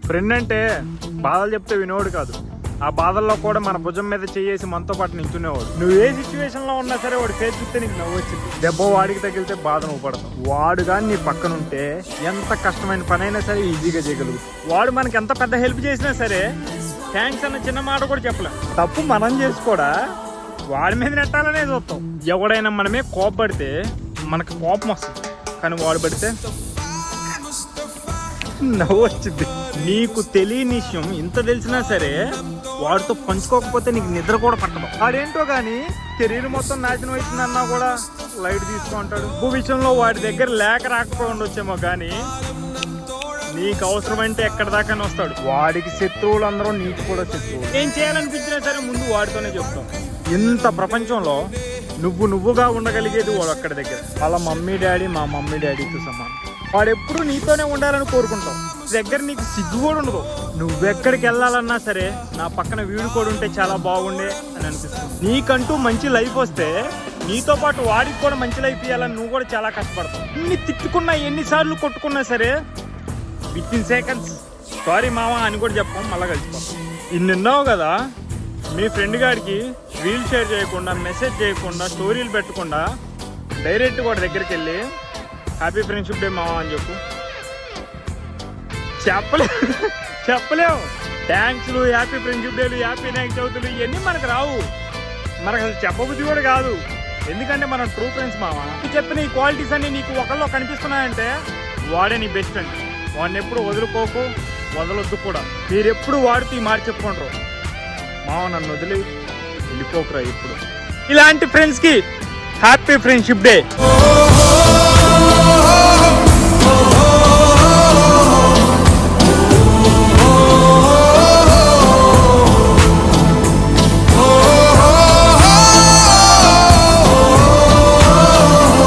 Friend అంటే బాధలు చెప్తే వినోడు కాదు, ఆ బాధల్లో కూడా మన భుజం మీద చేసి మనతో పాటు నించునేవాడు. నువ్వు ఏ సిచ్యువేషన్ లో ఉన్నా సరే వాడి ఫేస్ చూస్తే నీకు నవ్వు వచ్చింది. దెబ్బ వాడికి తగిలితే బాధ నువ్వు పడతావు. వాడు కానీ నీ పక్కన ఉంటే ఎంత కష్టమైన పనైనా సరే ఈజీగా చేయగలుగు. వాడు మనకి ఎంత పెద్ద హెల్ప్ చేసినా సరే థ్యాంక్స్ అన్న చిన్న మాట కూడా చెప్పలేం. తప్పు మనం చేసుకోడా వాడి మీద నెట్టాలనే చూస్తాం. ఎవడైనా మనమే కోపడితే మనకు కోపం వస్తుంది, కానీ వాడు పడితే నవ్వు వచ్చింది. నీకు తెలియని విషయం ఇంత తెలిసినా సరే వాడితో పంచుకోకపోతే నీకు నిద్ర కూడా పట్టదు. వాడేంటో గానీ కెరీర్ మొత్తం నాశనం అవుతుందన్నా కూడా లైట్ తీసుకుంటాడు. ఇంకో విషయంలో వాడి దగ్గర లేక రాకపోయి ఉండొచ్చేమో కానీ నీకు అవసరమంటే ఎక్కడ దాకా వస్తాడు. వాడికి శత్రువులు అందరూ నీకు కూడా శత్రువులు. ఏం చేయాలనిపించినా సరే ముందు వాడితోనే చెప్తాం. ఇంత ప్రపంచంలో నువ్వుగా ఉండగలిగేది వాడు అక్కడి దగ్గర. వాళ్ళ మమ్మీ డాడీ మా మమ్మీ డాడీతో సమానం. వాడు ఎప్పుడు నీతోనే ఉండాలని కోరుకుంటావు. దగ్గర నీకు సిగ్గు కూడా ఉండదు. నువ్వెక్కడికి వెళ్ళాలన్నా సరే నా పక్కన వీడు కూడా ఉంటే చాలా బాగుండే అని అనిపిస్తుంది. నీకంటూ మంచి లైఫ్ వస్తే నీతో పాటు వాడికి కూడా మంచి లైఫ్ ఇవ్వాలని నువ్వు కూడా చాలా కష్టపడతావు. ఎన్ని తిట్టుకున్నా ఎన్నిసార్లు కొట్టుకున్నా సరే విత్ ఇన్ సెకండ్స్ సారీ మామ అని కూడా చెప్పాం, మళ్ళీ కలిసిపోతాం. ఇన్నున్నావు కదా, మీ ఫ్రెండ్ గారికి రీల్ షేర్ చేయకుండా, మెసేజ్ చేయకుండా, స్టోరీలు పెట్టకుండా డైరెక్ట్ వాడి దగ్గరికి వెళ్ళి హ్యాపీ ఫ్రెండ్షిప్ డే మావా అని చెప్పలేవు. థ్యాంక్స్లు, హ్యాపీ ఫ్రెండ్షిప్ డేలు, హ్యాపీ నైట్ చదువుతులు ఇవన్నీ మనకు రావు. మనకు అసలు చెప్పబుద్ధి కూడా కాదు. ఎందుకంటే మనం ట్రూ ఫ్రెండ్స్ మావా. చెప్పిన ఈ క్వాలిటీస్ అన్ని నీకు ఒకళ్ళు కనిపిస్తున్నాయంటే వాడే నీ బెస్ట్ ఫ్రెండ్. వాడిని ఎప్పుడు వదులుకోకు, వదలొద్దు కూడా. మీరెప్పుడు వాడితే ఈ మాట చెప్పుకుంటారు, మావ నన్ను వదిలి వెళ్ళిపోకురా. ఇప్పుడు ఇలాంటి ఫ్రెండ్స్కి హ్యాపీ ఫ్రెండ్షిప్ డే.